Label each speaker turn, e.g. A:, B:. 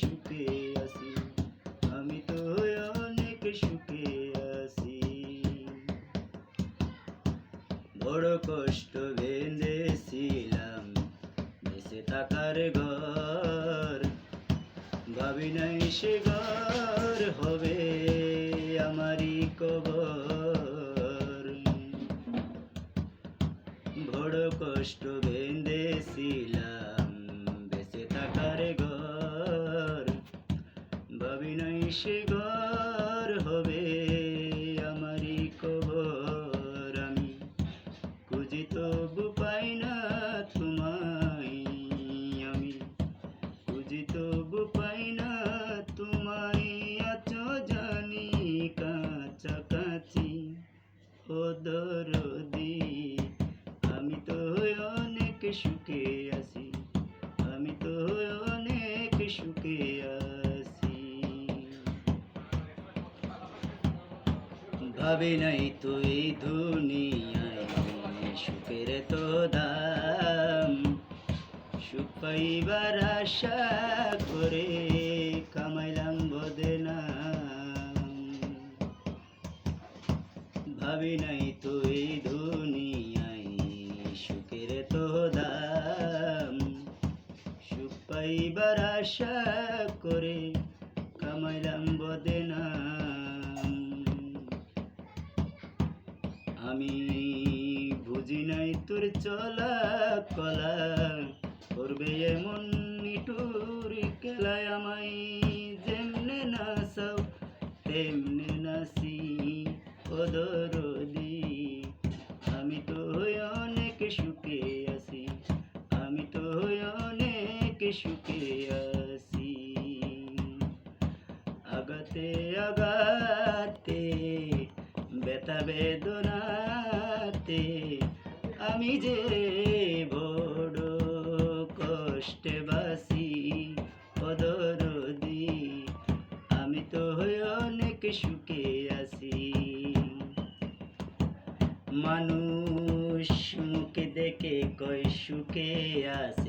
A: সুখে আছি, আমি তো অনেক সুখে আছি। বড় কষ্ট বেঁধেছিলাম বেঁচে থাকার ঘর, ভাবি নাই সে ঘর হবে আমারই কবর। বড় কষ্ট বেঁধেছিলাম বেঁচে থাকার ঘর, ভাবি নাই সে ঘর হবে আমারই কবর। আমি খুঁজি তবু পাই না তোমায়, আমি খুঁজি তবু পাই না তোমায়, আছো জানি কাছাকাছি ও দরদি। আমি তো অনেক সুখে আছি, আমি তো অনেক সুখে আছি। ভাবি নাই তো এই দুনিয়ায় সুখের তো দাম, সুখ পাইবার আশা করে কামাইলাম বদনাম। ভাবি নাই তো এই দুনিয়ায় সুখের তো দাম, সুখ পাইবার আশা করে কামাইলাম বদনাম। আমি বুঝি নাই তোর চলা কলা করবে এমন নিঠুর খেলায়, আমায় যেমনে নাচাও তেমনে নাচি ও দরদি। আমি তো অনেক সুখে আছি, আমি তো অনেক সুখে আছি। আগাতে আগাতে ব্যথা বেদনাতে আমি যে বড় কষ্টে বাসি ও দরদি। আমি তো অনেক সুখে আছি। মানুষ মুখে দেখে কয় সুখে আছি,